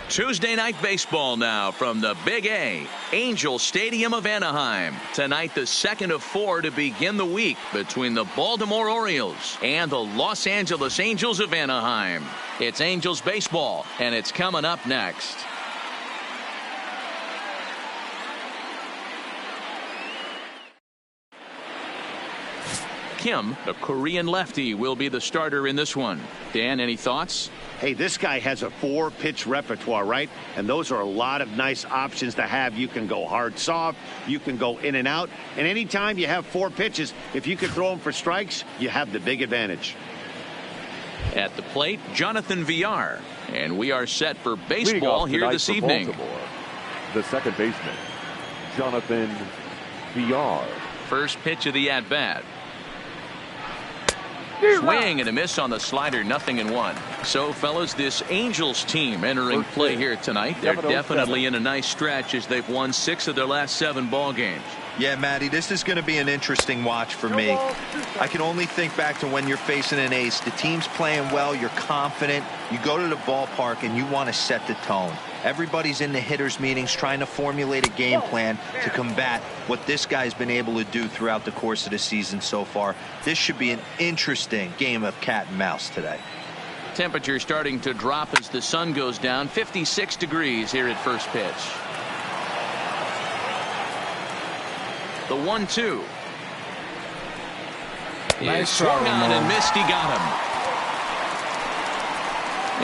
Tuesday night baseball now from the Big A, Angel Stadium of Anaheim. Tonight, the second of 4 to begin the week between the Baltimore Orioles and the Los Angeles Angels of Anaheim. It's Angels baseball, and it's coming up next. Kim, the Korean lefty, will be the starter in this one. Dan, any thoughts? Hey, this guy has a 4-pitch repertoire, right? And those are a lot of nice options to have. You can go hard, soft. You can go in and out. And anytime you have 4 pitches, if you can throw them for strikes, you have the big advantage. At the plate, Jonathan Villar. And we are set for baseball here this evening. Baltimore, the second baseman, Jonathan Villar. First pitch of the at-bat. Swing and a miss on the slider, 0-1. So, fellas, this Angels team entering play here tonight. They're definitely in a nice stretch as they've won 6 of their last 7 ball games. Yeah, Matty, this is going to be an interesting watch for me. I can only think back to when you're facing an ace. The team's playing well, you're confident, you go to the ballpark and you want to set the tone. Everybody's in the hitters meetings trying to formulate a game plan to combat what this guy's been able to do throughout the course of the season so far. This should be an interesting game of cat and mouse today. Temperature starting to drop as the sun goes down. 56 degrees here at first pitch. The 1-2. Nice swung on and missed. He got him.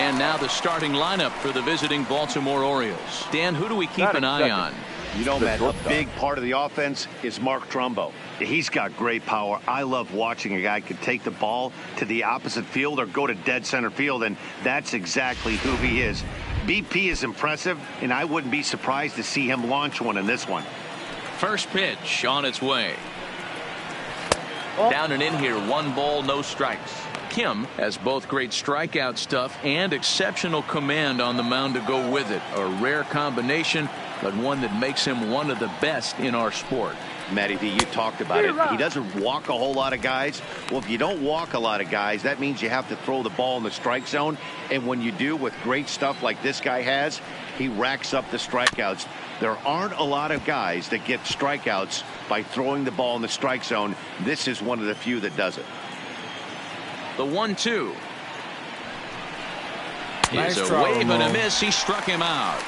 And now the starting lineup for the visiting Baltimore Orioles. Dan, who do we keep an eye on? You know, Matt, a big part of the offense is Mark Trumbo. He's got great power. I love watching a guy could take the ball to the opposite field or go to dead center field, and that's exactly who he is. BP is impressive, and I wouldn't be surprised to see him launch one in this one. First pitch on its way. Down and in here, 1 ball, no strikes. Kim has both great strikeout stuff and exceptional command on the mound to go with it. A rare combination, but one that makes him one of the best in our sport. Matty V, you talked about it. He doesn't walk a whole lot of guys. Well, if you don't walk a lot of guys, that means you have to throw the ball in the strike zone. And when you do with great stuff like this guy has, he racks up the strikeouts. There aren't a lot of guys that get strikeouts by throwing the ball in the strike zone. This is one of the few that does it. The 1-2. Nice is a wave and a miss. He struck him out.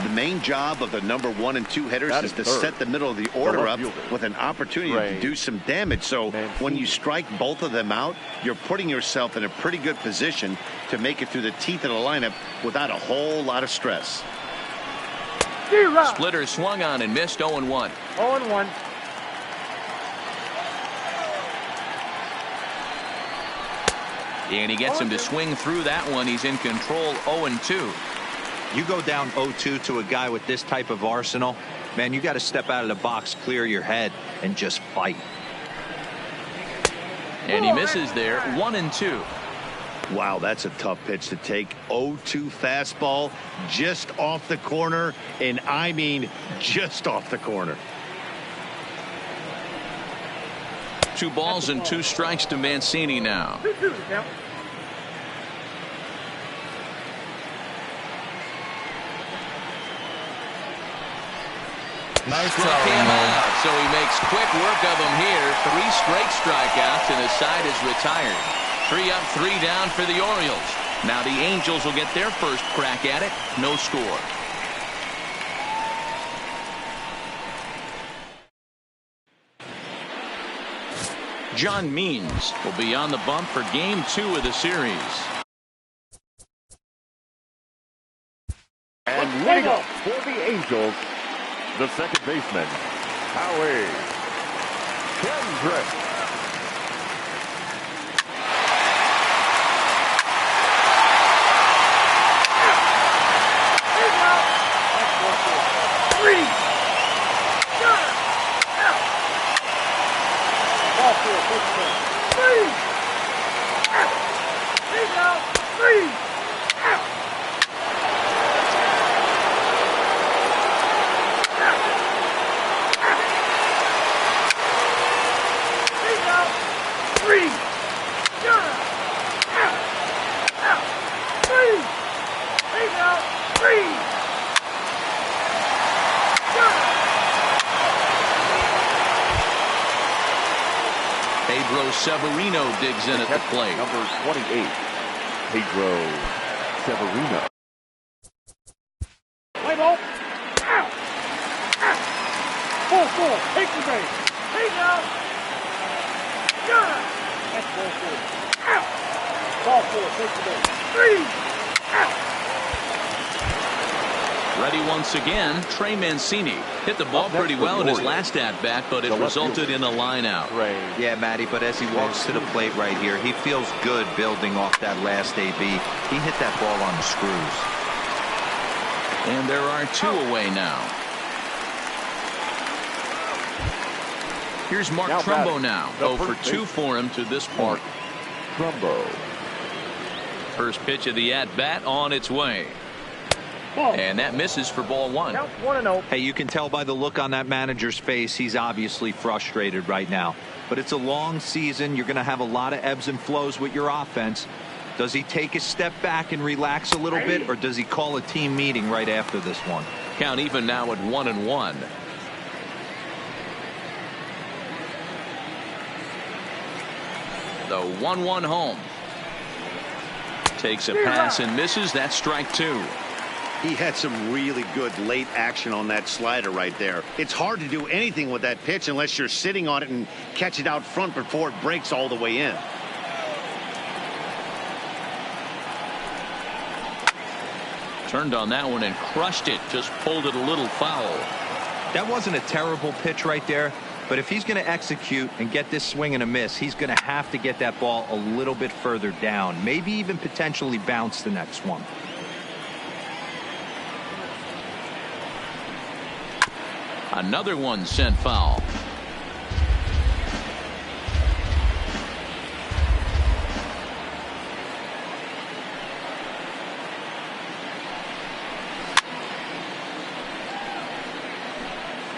The main job of the number 1 and 2 hitters is to set the middle of the order up with an opportunity to do some damage. So when you strike both of them out, you're putting yourself in a pretty good position to make it through the teeth of the lineup without a whole lot of stress. Splitter swung on and missed. 0-1. 0-1. And he gets him to swing through that one. He's in control. 0-2. You go down 0-2 to a guy with this type of arsenal, man, you got to step out of the box, clear your head, and just fight. And he misses there. 1-2. Wow, that's a tough pitch to take. 0-2 fastball just off the corner, and I mean just off the corner. 2 balls and 2 strikes to Mancini now. Nice Struck him out, so he makes quick work of him here. 3 straight strikeouts, and his side is retired. 3 up, 3 down for the Orioles. Now the Angels will get their first crack at it. No score. John Means will be on the bump for Game 2 of the series. And leading up for the Angels, the second baseman, Howie Kendrick. Severino digs in at the plate. Number 28, Pedro Severino. Play ball. Out. Out. Ball four. Take the base. Take out. Yeah. That's ball four. Out. Ball four. Take the base. 3. Out. Ready once again, Trey Mancini hit the ball pretty well in his last at-bat, but it resulted in a line out. Yeah, Matty, but as he walks to the plate right here, he feels good building off that last AB. He hit that ball on the screws. And there are 2 away now. Here's Mark Trumbo now. 0 for 2 for him to this point. Trumbo. First pitch of the at-bat on its way. And that misses for ball 1. Count 1-0. Hey, you can tell by the look on that manager's face, he's obviously frustrated right now. But it's a long season. You're going to have a lot of ebbs and flows with your offense. Does he take a step back and relax a little bit, or does he call a team meeting right after this one? Count even now at 1-1. The 1-1 home. Takes a pass and misses. That's strike 2. He had some really good late action on that slider right there. It's hard to do anything with that pitch unless you're sitting on it and catch it out front before it breaks all the way in. Turned on that one and crushed it. Just pulled it a little foul. That wasn't a terrible pitch right there, but if he's going to execute and get this swing and a miss, he's going to have to get that ball a little bit further down, maybe even potentially bounce the next one. Another one sent foul.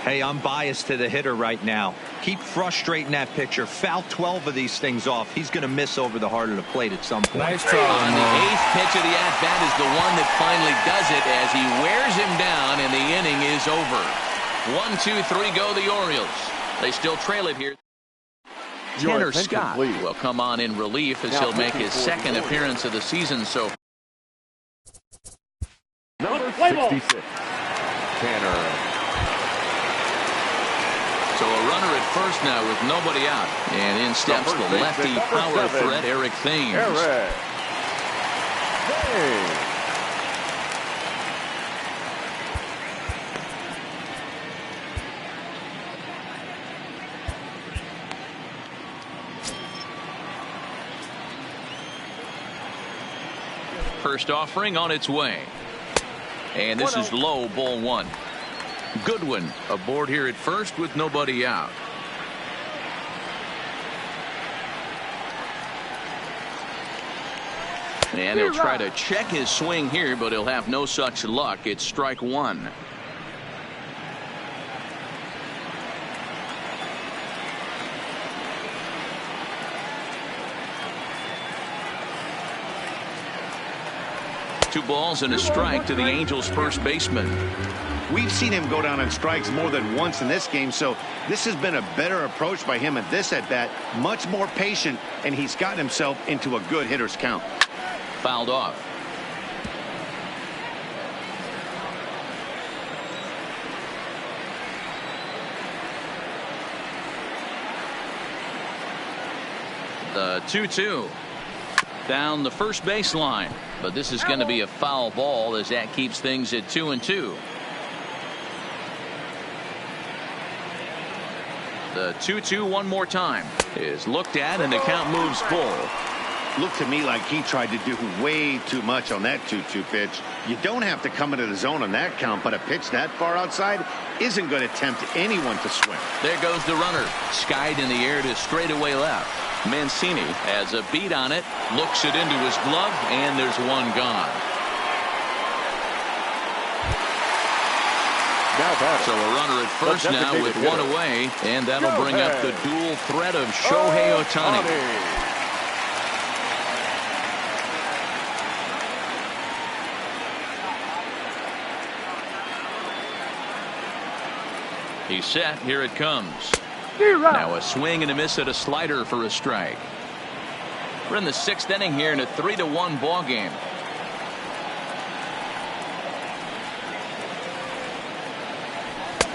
Hey, I'm biased to the hitter right now. Keep frustrating that pitcher. Foul 12 of these things off. He's going to miss over the heart of the plate at some point. Nice try. On the 8th pitch of the at-bat is the one that finally does it as he wears him down and the inning is over. 1, 2, 3 go the Orioles. They still trail it here. Tanner Scott will come on in relief as he'll make his second appearance of the season. So number 66, Tanner. So a runner at first now with nobody out. And in steps the lefty power threat, Eric Thames. First offering on its way. And this is low, ball 1. Goodwin aboard here at first with nobody out. And he'll try to check his swing here, but he'll have no such luck. It's strike 1. Two balls and a strike to the Angels first baseman. We've seen him go down on strikes more than once in this game, so this has been a better approach by him at this at-bat. Much more patient, and he's gotten himself into a good hitter's count. Fouled off. The 2-2. Down the first baseline, but this is going to be a foul ball as that keeps things at 2-2. The 2-2 one more time is looked at and the count moves full. Looked to me like he tried to do way too much on that 2-2 pitch. You don't have to come into the zone on that count, but a pitch that far outside isn't going to tempt anyone to swing. There goes the runner, skied in the air to straightaway left. Mancini has a beat on it, looks it into his glove, and there's one gone. So a runner at first now with one away, and that'll bring up the dual threat of Shohei Ohtani. He's set. Here it comes. Now a swing and a miss at a slider for a strike. We're in the 6th inning here in a 3-1 ball game.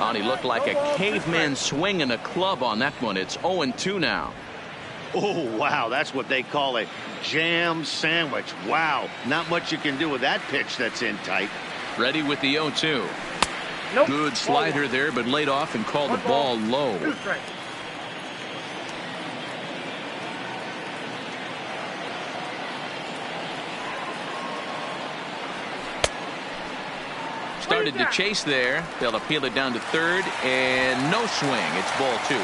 Oh, he looked like a caveman swinging a club on that one. It's 0-2 now. Oh, wow. That's what they call a jam sandwich. Wow. Not much you can do with that pitch that's in tight. Ready with the 0-2. Nope. Good slider there, but laid off and called the ball low. Started to chase there. They'll appeal it down to third, and no swing. It's ball 2.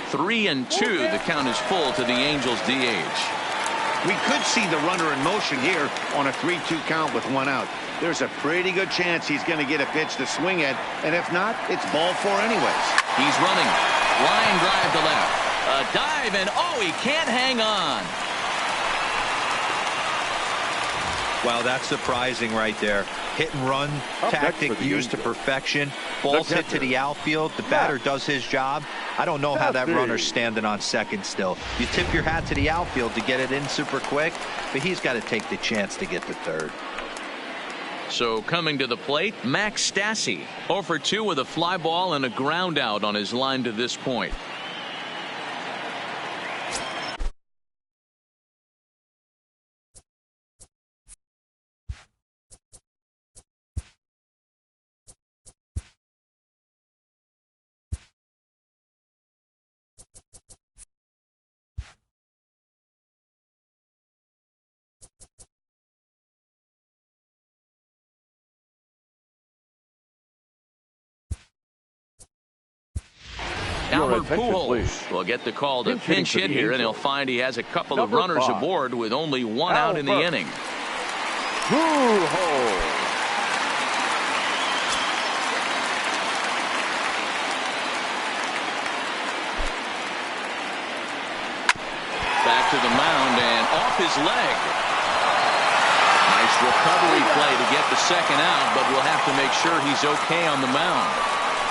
Three and 2. The count is full to the Angels DH. We could see the runner in motion here on a 3-2 count with 1 out. There's a pretty good chance he's going to get a pitch to swing at, and if not, it's ball 4 anyways. He's running. Line drive to left. A dive, and oh, he can't hang on. Wow, that's surprising right there. Hit and run tactic used to perfection. Ball's hit to the outfield. The batter does his job. I don't know how that runner's standing on second still. You tip your hat to the outfield to get it in super quick, but he's got to take the chance to get to third. So coming to the plate, Max Stassi. 0 for 2 with a fly ball and a ground out on his line to this point. Albert Pujols will get the call to pinch hit here, and he'll find he has a couple of runners aboard with only 1 out in the inning. Pujols. Back to the mound and off his leg. Nice recovery play to get the second out, but we'll have to make sure he's okay on the mound.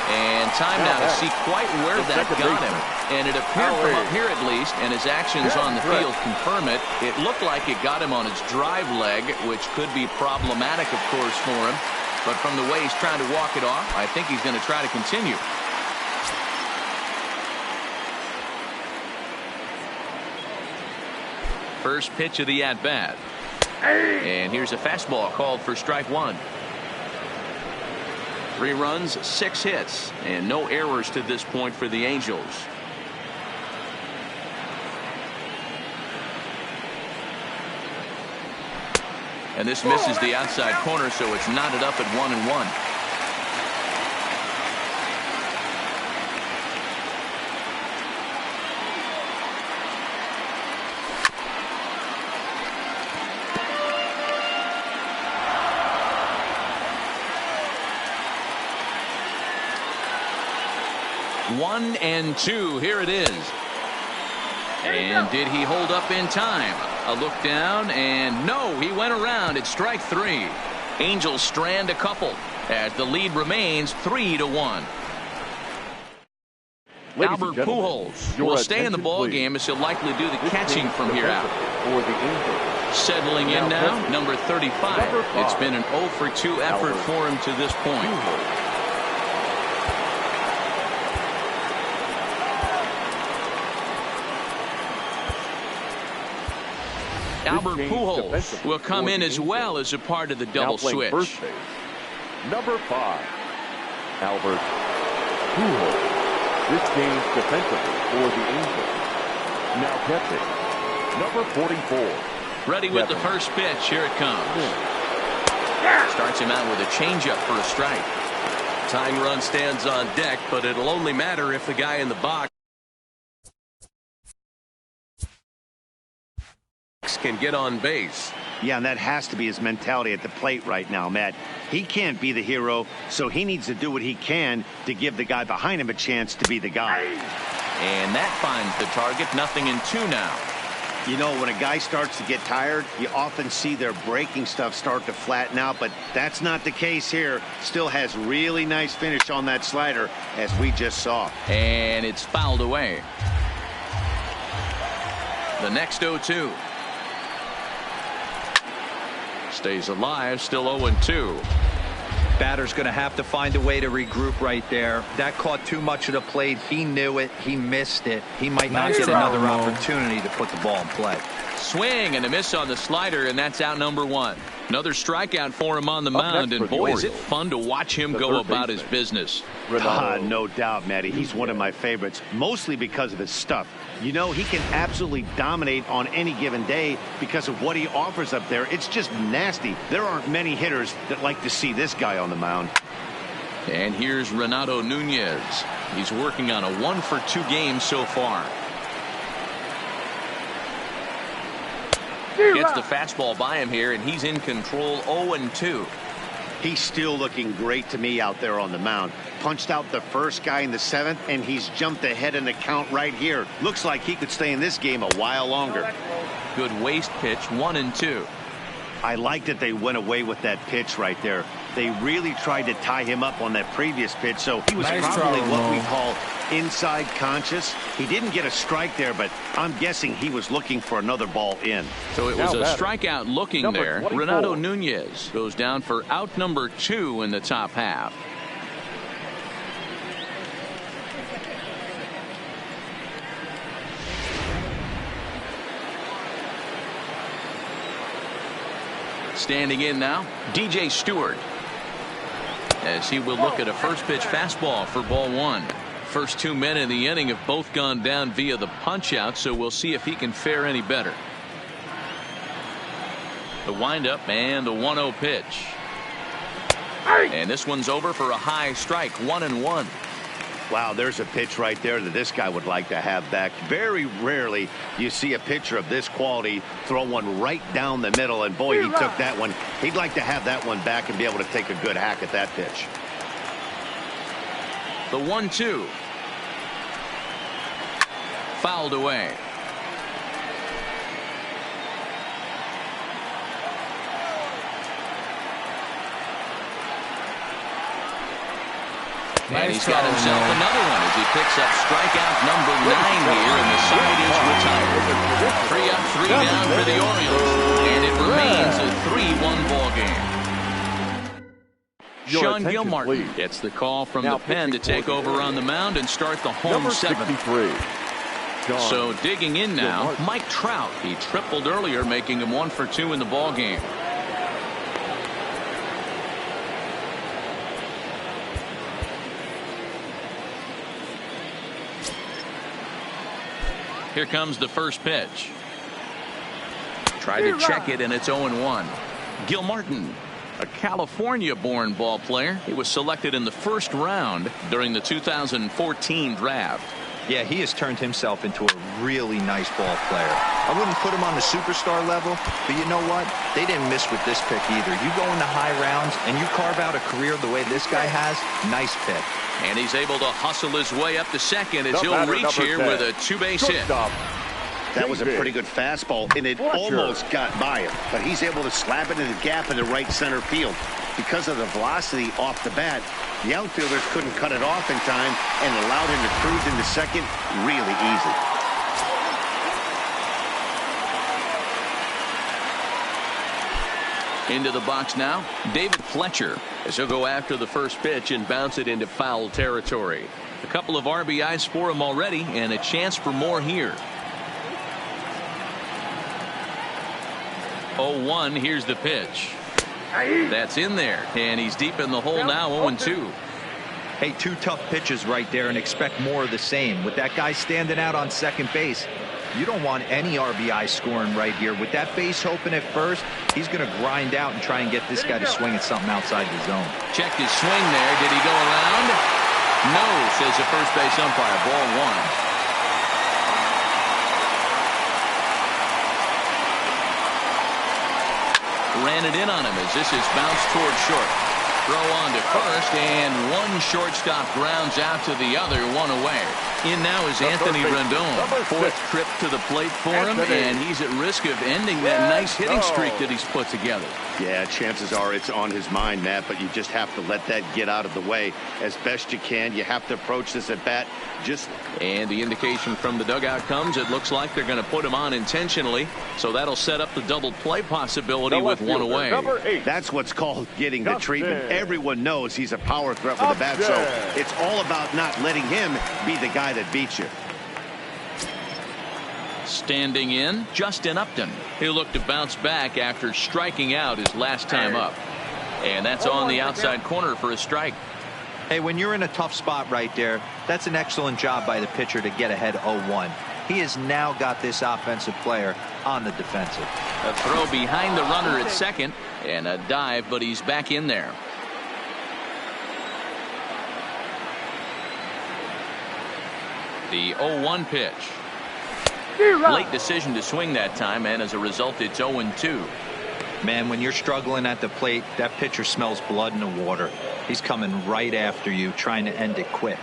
And time now to see quite where that got him. And it appeared from up here at least, and his actions on the field confirm it. It looked like it got him on his drive leg, which could be problematic, of course, for him. But from the way he's trying to walk it off, I think he's going to try to continue. First pitch of the at-bat. And here's a fastball called for strike 1. 3 runs, 6 hits, and no errors to this point for the Angels. And this misses the outside corner, so it's knotted up at 1-1. One and 2. Here it is. And did he hold up in time? A look down, and no, he went around. It's strike 3. Angels strand a couple as the lead remains 3-1. Albert Pujols will stay in the ball game as he'll likely do the catching from here out. Settling in now, number 35. It's been an 0 for 2 effort for him to this point. Albert Pujols will come in as well as a part of the double switch. Number 5, Albert Pujols. This game's defensively for the Angels. Now catching, number 44. Ready with the first pitch. Here it comes. Starts him out with a changeup for a strike. Tying run stands on deck, but it'll only matter if the guy in the box can get on base. Yeah, and that has to be his mentality at the plate right now, Matt. He can't be the hero, so he needs to do what he can to give the guy behind him a chance to be the guy. And that finds the target. 0-2 now. You know, when a guy starts to get tired, you often see their breaking stuff start to flatten out, but that's not the case here. Still has really nice finish on that slider, as we just saw. And it's fouled away. The next 0-2. Stays alive, still 0-2. Batter's going to have to find a way to regroup right there. That caught too much of the plate. He knew it. He missed it. He might not get another opportunity to put the ball in play. Swing and a miss on the slider, and that's out number 1. Another strikeout for him on the mound, and boy, is it fun to watch him go about his business. No doubt, Matty. He's one of my favorites, mostly because of his stuff. You know, he can absolutely dominate on any given day because of what he offers up there. It's just nasty. There aren't many hitters that like to see this guy on the mound. And here's Renato Nunez. He's working on a 1-for-2 game so far. Gets the fastball by him here, and he's in control. 0-2. He's still looking great to me out there on the mound. Punched out the first guy in the 7th, and he's jumped ahead in the count right here. Looks like he could stay in this game a while longer. Good waist pitch, 1-2. I like that they went away with that pitch right there. They really tried to tie him up on that previous pitch, so he was probably what we call inside conscious. He didn't get a strike there, but I'm guessing he was looking for another ball in. So it was a strikeout looking there. Renato Nunez goes down for out number 2 in the top half. Standing in now, DJ Stewart, as he will look at a first pitch fastball for ball 1. First 2 men in the inning have both gone down via the punch out, so we'll see if he can fare any better. The windup and the 1-0 pitch. And this one's over for a high strike, 1-1. Wow, there's a pitch right there that this guy would like to have back. Very rarely you see a pitcher of this quality throw one right down the middle, and boy, he took that one. He'd like to have that one back and be able to take a good hack at that pitch. The 1-2. Fouled away. And he's got himself another one as he picks up strikeout number 9 here, and the side is retired. 3 up, 3 down for the Orioles, and it remains a 3-1 ball game. Sean Gilmartin gets the call from the pen to take over on the mound and start the home 7th. So digging in now, Mike Trout. He tripled earlier, making him 1-for-2 in the ball game. Here comes the first pitch. Tried to check it, and it's 0-1. Gilmartin, a California-born ball player. He was selected in the first round during the 2014 draft. Yeah, he has turned himself into a really nice ball player. I wouldn't put him on the superstar level, but you know what? They didn't miss with this pick either. You go into high rounds and you carve out a career the way this guy has, nice pick. And he's able to hustle his way up to second as he'll reach here with a 2-base hit. That was a pretty good fastball, and it almost got by him. But he's able to slap it in the gap in the right center field. Because of the velocity off the bat, the outfielders couldn't cut it off in time and allowed him to cruise into second really easy. Into the box now, David Fletcher, as he'll go after the first pitch and bounce it into foul territory. A couple of RBIs for him already, and a chance for more here. 0-1, here's the pitch. That's in there, and he's deep in the hole now, 0-2. Hey, 2 tough pitches right there, and expect more of the same. With that guy standing out on second base, you don't want any RBI scoring right here. With that base open at first, he's going to grind out and try and get this guy to swing at something outside the zone. Checked his swing there. Did he go around? No, says the first base umpire. Ball 1. Ran it in on him as this is bounced toward short. throw on to first, and one shortstop grounds out to the other, one away. In now is Anthony Rendon. Fourth trip to the plate for him, and he's at risk of ending that nice hitting streak that he's put together. Yeah, chances are it's on his mind, Matt, but you just have to let that get out of the way as best you can. You have to approach this at bat And the indication from the dugout comes, it looks like they're going to put him on intentionally, so that'll set up the double play possibility with one away. That's what's called getting the treatment. Everyone knows he's a power threat with the bat, so it's all about not letting him be the guy that beats you. Standing in, Justin Upton. He'll look to bounce back after striking out his last time up. And that's on the outside corner for a strike. Hey, when you're in a tough spot right there, that's an excellent job by the pitcher to get ahead 0-1. He has now got this offensive player on the defensive. A throw behind the runner at second, and a dive, but he's back in there. The 0-1 pitch. Late decision to swing that time, and as a result, it's 0-2. Man, when you're struggling at the plate, that pitcher smells blood in the water. He's coming right after you, trying to end it quick.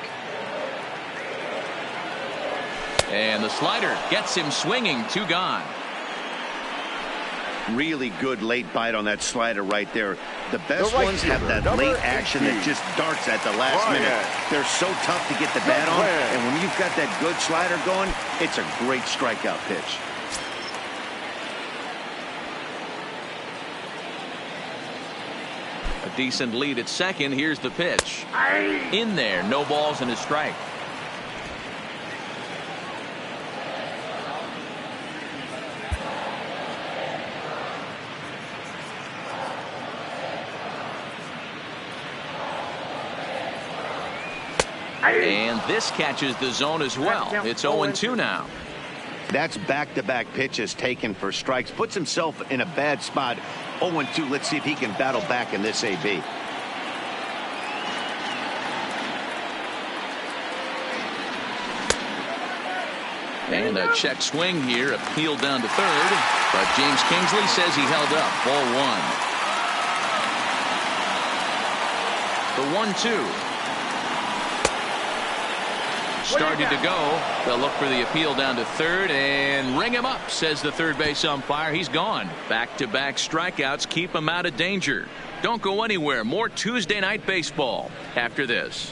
And the slider gets him swinging. 2 gone. Really good late bite on that slider right there. The best ones have that late action that just darts at the last minute. They're so tough to get the bat on, and when you've got that good slider going, it's a great strikeout pitch. A decent lead at second. Here's the pitch. In there, no balls and a strike. And this catches the zone as well. It's 0-2 now. That's back-to-back pitches taken for strikes. Puts himself in a bad spot. 0-2. Let's see if he can battle back in this AB. And a check swing here, appealed down to third, but James Kingsley says he held up. Ball 1. The 1-2. Started to go. They'll look for the appeal down to third and ring him up, says the third base umpire. He's gone. Back-to-back strikeouts keep him out of danger. Don't go anywhere. More Tuesday Night Baseball after this.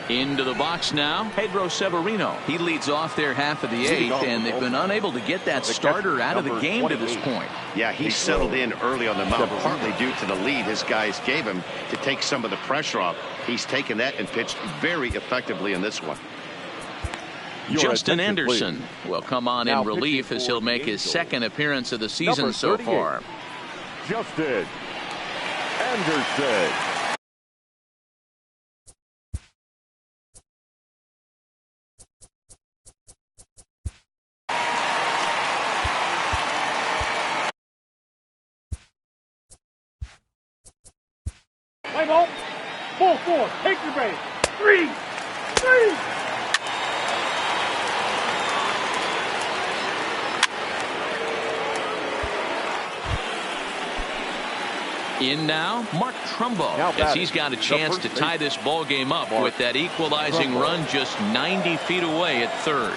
Into the box now, Pedro Severino. He leads off their half of the 8th, and they've been unable to get that starter out of the game to this point. Yeah, he settled in early on the mound, partly due to the lead his guys gave him to take some of the pressure off. He's taken that and pitched very effectively in this one. Justin Anderson will come on in relief as he'll make his second appearance of the season so far. Justin Anderson. Play ball. Full force. Take your base. 3. In now, Mark Trumbo, as he's got a chance to tie this ball game up with that equalizing run just 90 feet away at third.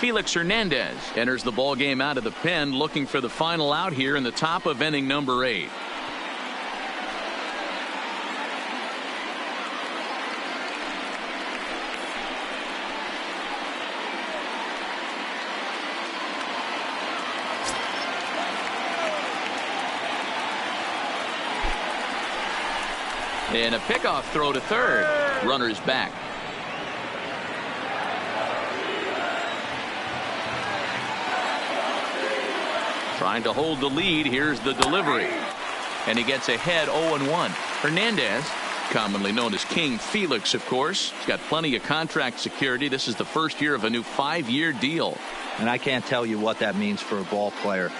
Felix Hernandez enters the ball game out of the pen, looking for the final out here in the top of inning number 8. And a pickoff throw to third. Runner's back. Trying to hold the lead. Here's the delivery. And he gets ahead 0-1. Hernandez, commonly known as King Felix, of course. He's got plenty of contract security. This is the first year of a new 5-year deal. And I can't tell you what that means for a ball player.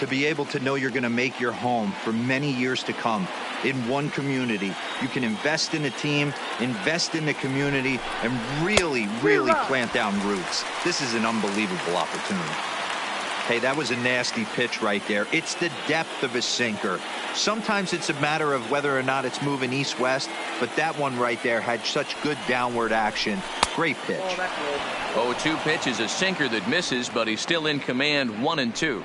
to be able to know you're going to make your home for many years to come in one community. You can invest in a team, invest in the community, and really plant down roots. This is an unbelievable opportunity. Hey, that was a nasty pitch right there. It's the depth of a sinker. Sometimes it's a matter of whether or not it's moving east-west, but that one right there had such good downward action. Great pitch. 0-2 pitch is a sinker that misses, but he's still in command, 1-2.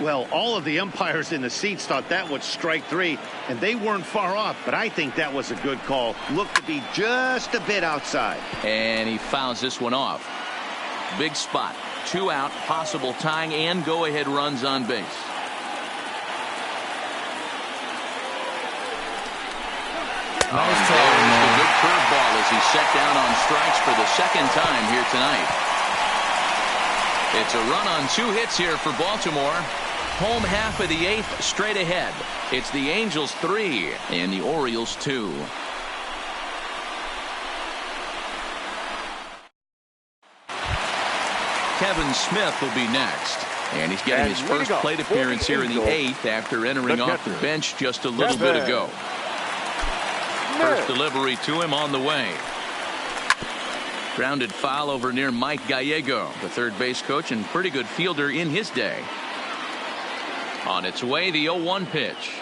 Well, all of the umpires in the seats thought that was strike 3, and they weren't far off, but I think that was a good call. Looked to be just a bit outside. And he fouls this one off. Big spot. 2 out, possible tying and go-ahead runs on base. Nice try, there's man. the good curveball as he's set down on strikes for the second time here tonight. It's a run on 2 hits here for Baltimore. Home half of the 8th straight ahead. It's the Angels 3 and the Orioles 2. Kevin Smith will be next. And he's getting his first plate appearance here in the 8th after entering off the bench just a little bit ago. First delivery to him on the way. Grounded foul over near Mike Gallego, the third base coach and pretty good fielder in his day. On its way, the 0-1 pitch.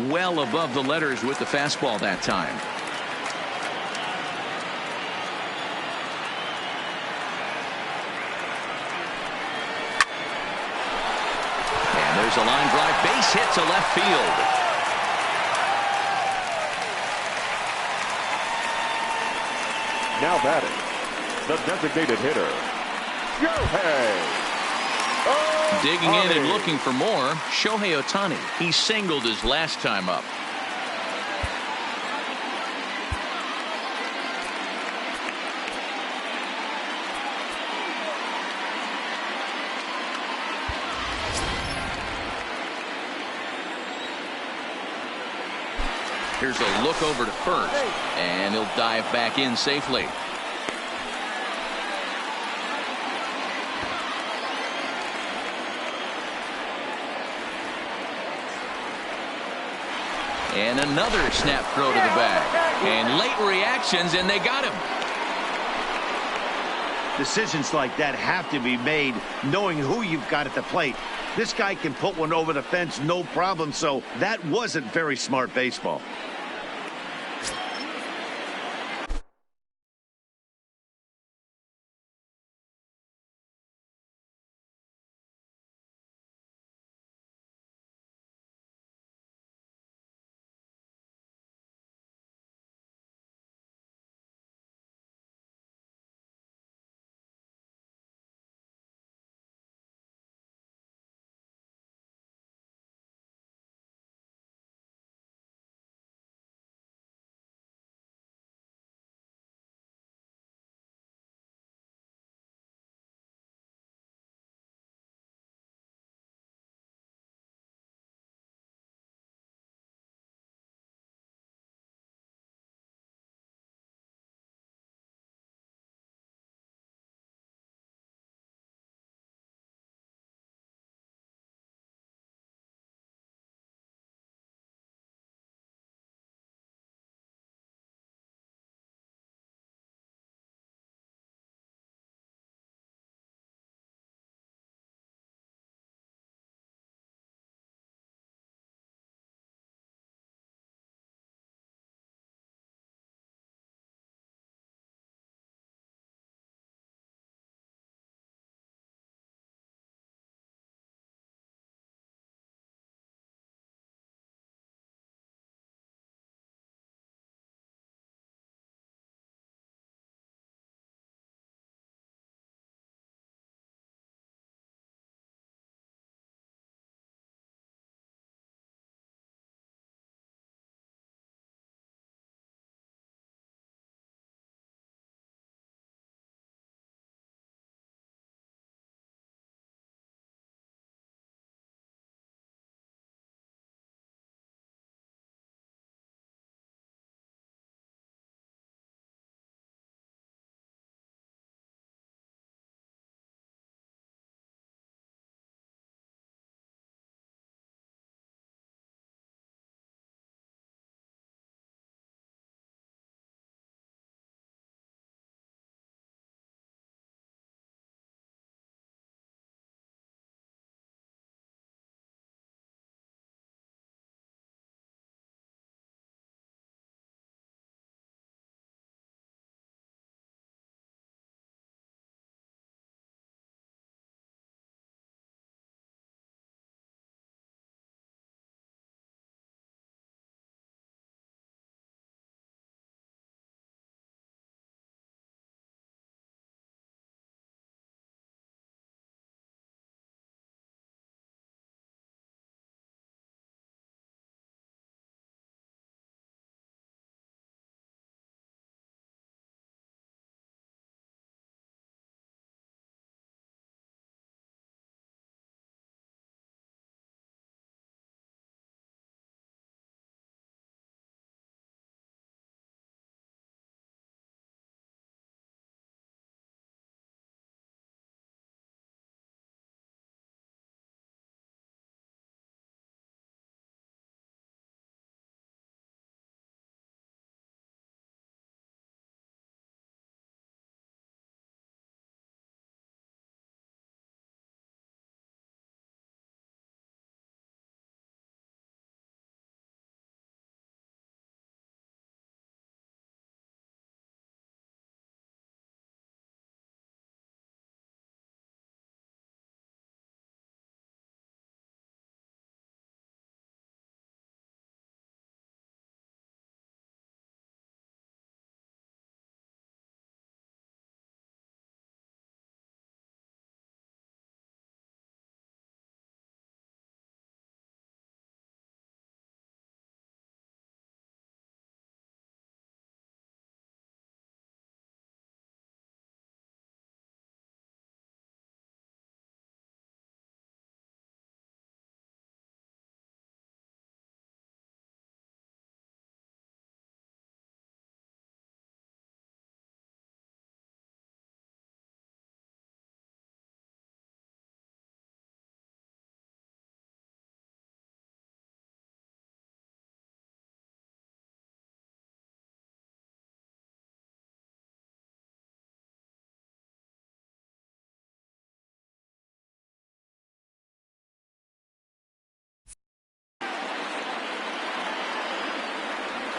Well above the letters with the fastball that time. And there's a line drive, base hit to left field. Now batting, the designated hitter, Shohei. Digging in and looking for more, Shohei Ohtani. He singled his last time up. Here's a look over to first, and he'll dive back in safely. And another snap throw to the bag. And late reactions, and they got him. Decisions like that have to be made knowing who you've got at the plate. This guy can put one over the fence, no problem, so that wasn't very smart baseball.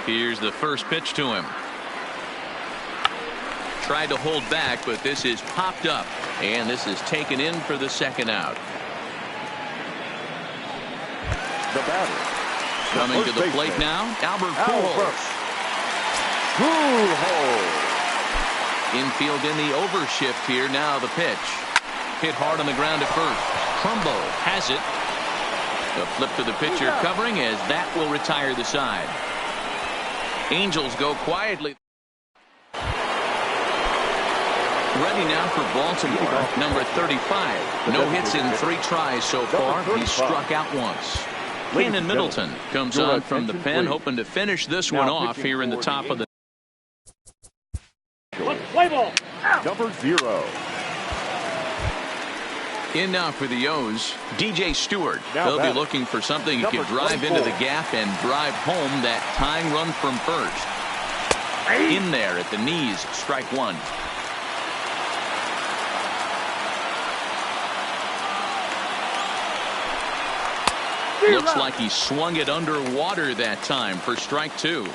Here's the first pitch to him. Tried to hold back, but this is popped up, and this is taken in for the second out. The batter. Coming to the plate now, Albert Pujols. Infield in the overshift here. Now the pitch. Hit hard on the ground at first. Trumbo has it. The flip to the pitcher covering as that will retire the side. Angels go quietly. Ready now for Baltimore. Number 35. No hits in 3 tries so far. He's struck out once. Keynan Middleton comes on from the pen, hoping to finish this one off here in the top of the. Play ball. Number 0. In now for the O's, DJ Stewart. Now They'll be looking for something he can drive into the gap and drive home that tying run from first. In there at the knees, strike 1. Looks like he swung it underwater that time for strike 2.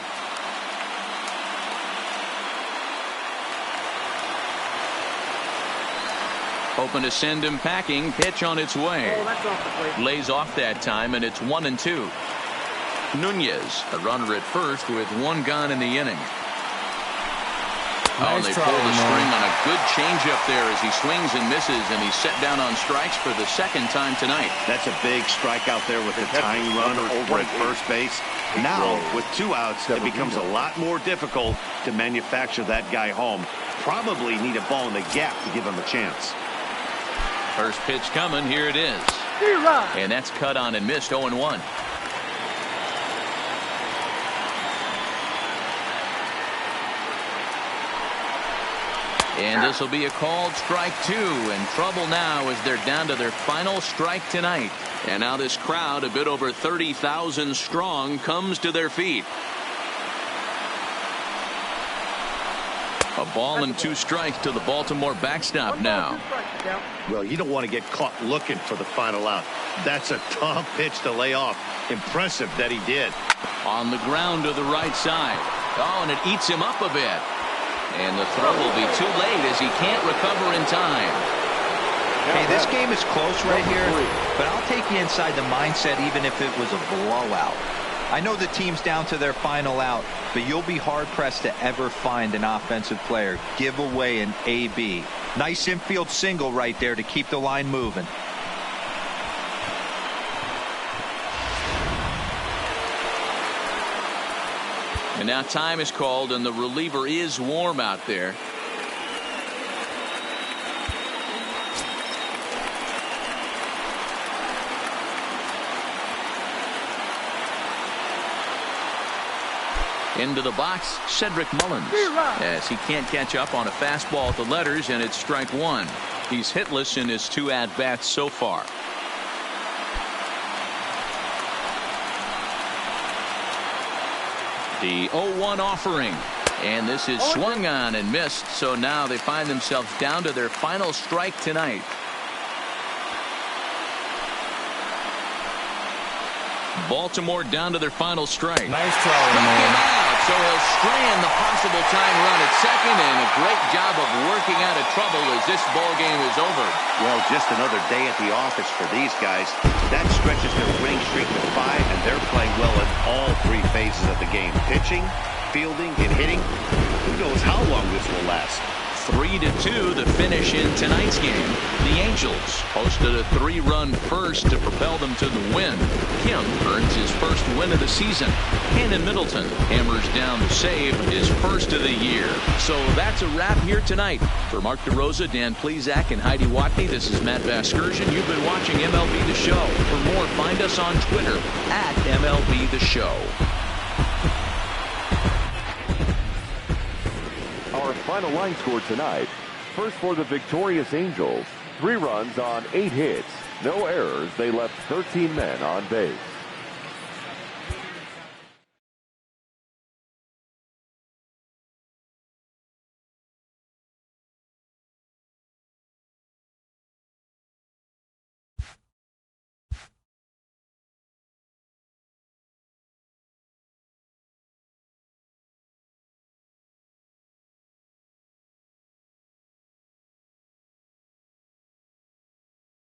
Hoping to send him packing. Pitch on its way. Lays off that time, and it's 1-2. Nunez, a runner at first with 1 gone in the inning. Nice they try, pull the man. string on a good changeup there as he swings and misses, and he's set down on strikes for the second time tonight. That's a big strike out there with the tying run over at first base. Now, with 2 outs, it becomes a lot more difficult to manufacture that guy home. Probably need a ball in the gap to give him a chance. First pitch coming. Here it is. And that's cut on and missed. 0-1. And this will be a called strike 2, and trouble now as they're down to their final strike tonight. And now this crowd, a bit over 30,000 strong, comes to their feet. A ball and 2 strikes to the Baltimore backstop now. Well, you don't want to get caught looking for the final out. That's a tough pitch to lay off. Impressive that he did. On the ground to the right side. Oh, and it eats him up a bit. And the throw will be too late as he can't recover in time. Hey, this game is close right here, but I'll take you inside the mindset even if it was a blowout. I know the team's down to their final out, but you'll be hard-pressed to ever find an offensive player give away an AB. Nice infield single right there to keep the line moving. And now time is called, and the reliever is warm out there. Into the box, Cedric Mullins, as he can't catch up on a fastball at the letters, and it's strike 1. He's hitless in his 2 at-bats so far. The 0-1 offering, and this is swung on and missed, so now they find themselves down to their final strike tonight. Baltimore down to their final strike. Nice try, man. So he'll strand the possible tying run at second, and a great job of working out of trouble as this ball game is over. Well, just another day at the office for these guys. That stretches their winning streak to 5, and they're playing well in all 3 phases of the game. Pitching, fielding, and hitting. Who knows how long this will last. 3-2 the finish in tonight's game. The Angels posted a 3-run first to propel them to the win. Kim earns his first win of the season. Keynan Middleton hammers down the save, his first of the year. So that's a wrap here tonight. For Mark DeRosa, Dan Plesac, and Heidi Watney, this is Matt Vasgersian. You've been watching MLB The Show. For more, find us on Twitter at MLB The Show. Our final line score tonight. First for the victorious Angels. 3 runs on 8 hits. No errors. They left 13 men on base.